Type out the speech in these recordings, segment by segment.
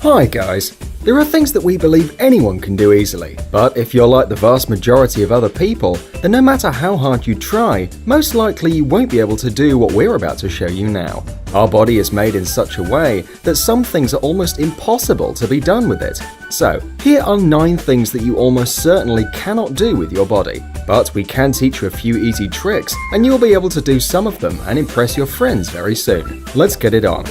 Hi guys! There are things that we believe anyone can do easily, but if you're like the vast majority of other people, then no matter how hard you try, most likely you won't be able to do what we're about to show you now. Our body is made in such a way that some things are almost impossible to be done with it. So, here are 9 things that you almost certainly cannot do with your body. But we can teach you a few easy tricks, and you'll be able to do some of them and impress your friends very soon. Let's get it on.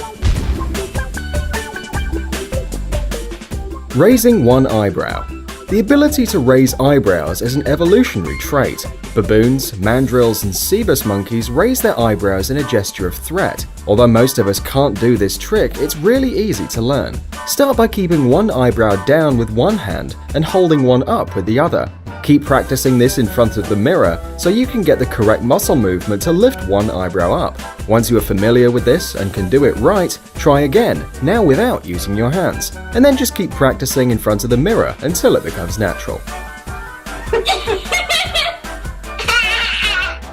Raising one eyebrow. The ability to raise eyebrows is an evolutionary trait. Baboons, mandrills, and cebus monkeys raise their eyebrows in a gesture of threat. Although most of us can't do this trick, it's really easy to learn. Start by keeping one eyebrow down with one hand and holding one up with the other. Keep practicing this in front of the mirror so you can get the correct muscle movement to lift one eyebrow up. Once you are familiar with this and can do it right, try again, now without using your hands, and then just keep practicing in front of the mirror until it becomes natural.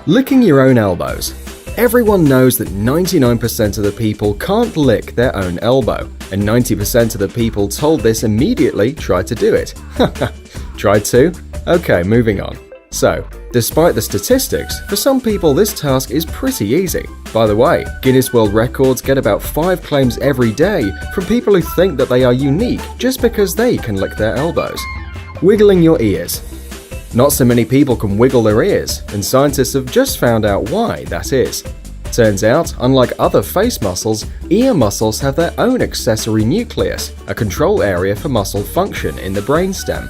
Licking your own elbows. Everyone knows that 99% of the people can't lick their own elbow, and 90% of the people told this immediately tried to do it. Tried to? Okay, moving on. So, despite the statistics, for some people this task is pretty easy. By the way, Guinness World Records get about 5 claims every day from people who think that they are unique just because they can lick their elbows. Wiggling your ears. Not so many people can wiggle their ears, and scientists have just found out why that is. Turns out, unlike other face muscles, ear muscles have their own accessory nucleus, a control area for muscle function in the brainstem.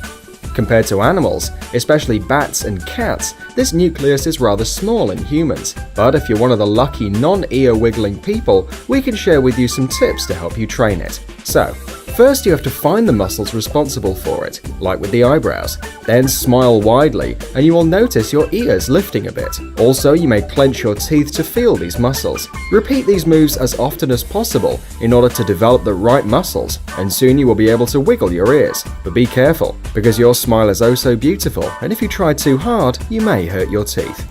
Compared to animals, especially bats and cats, this nucleus is rather small in humans. But if you're one of the lucky non-ear wiggling people, we can share with you some tips to help you train it. So, first you have to find the muscles responsible for it, like with the eyebrows. Then smile widely, and you will notice your ears lifting a bit. Also, you may clench your teeth to feel these muscles. Repeat these moves as often as possible in order to develop the right muscles, and soon you will be able to wiggle your ears. But be careful, because your smile is oh so beautiful, and if you try too hard, you may hurt your teeth.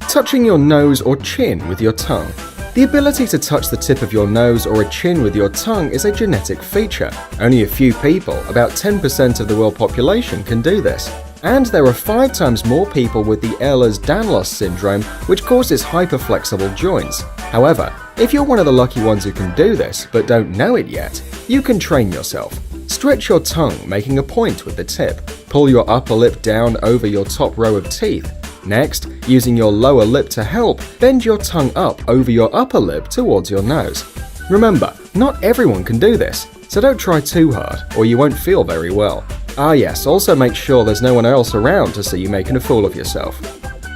Touching your nose or chin with your tongue. The ability to touch the tip of your nose or a chin with your tongue is a genetic feature. Only a few people, about 10% of the world population, can do this. And there are 5 times more people with the Ehlers-Danlos syndrome, which causes hyperflexible joints. However, if you're one of the lucky ones who can do this, but don't know it yet, you can train yourself. Stretch your tongue, making a point with the tip. Pull your upper lip down over your top row of teeth. Next, using your lower lip to help, bend your tongue up over your upper lip towards your nose. Remember, not everyone can do this, so don't try too hard, or you won't feel very well. Ah yes, also make sure there's no one else around to see you making a fool of yourself.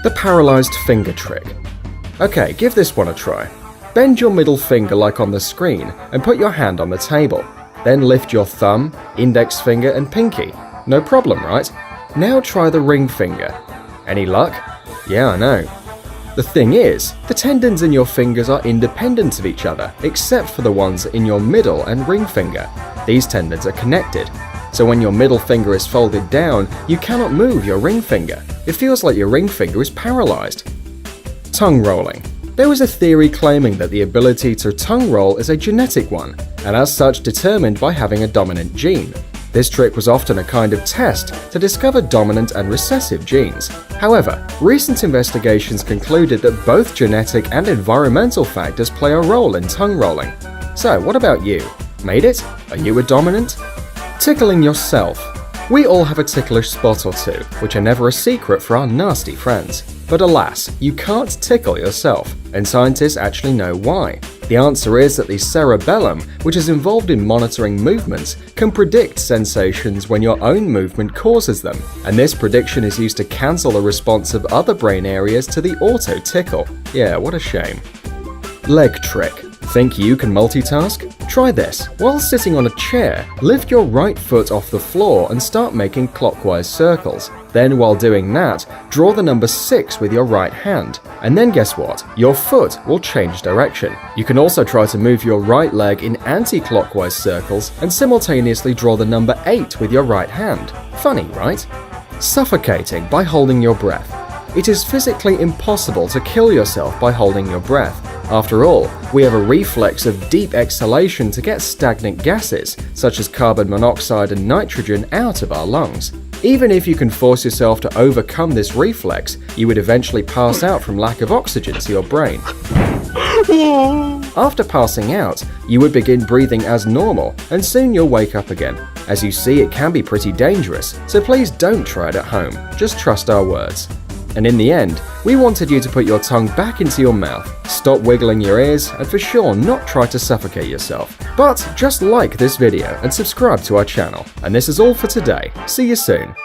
The paralyzed finger trick. Okay, give this one a try. Bend your middle finger like on the screen and put your hand on the table. Then lift your thumb, index finger and pinky. No problem, right? Now try the ring finger. Any luck? Yeah, I know. The thing is, the tendons in your fingers are independent of each other, except for the ones in your middle and ring finger. These tendons are connected. So when your middle finger is folded down, you cannot move your ring finger. It feels like your ring finger is paralyzed. Tongue rolling. There was a theory claiming that the ability to tongue roll is a genetic one, and as such determined by having a dominant gene. This trick was often a kind of test to discover dominant and recessive genes. However, recent investigations concluded that both genetic and environmental factors play a role in tongue rolling. So, what about you? Made it? Are you a dominant? Tickling yourself. We all have a ticklish spot or two, which are never a secret for our nasty friends. But alas, you can't tickle yourself, and scientists actually know why. The answer is that the cerebellum, which is involved in monitoring movements, can predict sensations when your own movement causes them, and this prediction is used to cancel the response of other brain areas to the auto-tickle. Yeah, what a shame. Leg trick. Think you can multitask? Try this. While sitting on a chair, lift your right foot off the floor and start making clockwise circles. Then while doing that, draw the number 6 with your right hand. And then guess what? Your foot will change direction. You can also try to move your right leg in anti-clockwise circles and simultaneously draw the number 8 with your right hand. Funny, right? Suffocating by holding your breath. It is physically impossible to kill yourself by holding your breath. After all, we have a reflex of deep exhalation to get stagnant gases, such as carbon monoxide and nitrogen, out of our lungs. Even if you can force yourself to overcome this reflex, you would eventually pass out from lack of oxygen to your brain. After passing out, you would begin breathing as normal, and soon you'll wake up again. As you see, it can be pretty dangerous, so please don't try it at home, just trust our words. And in the end, we wanted you to put your tongue back into your mouth, stop wiggling your ears, and for sure not try to suffocate yourself. But just like this video and subscribe to our channel. And this is all for today. See you soon.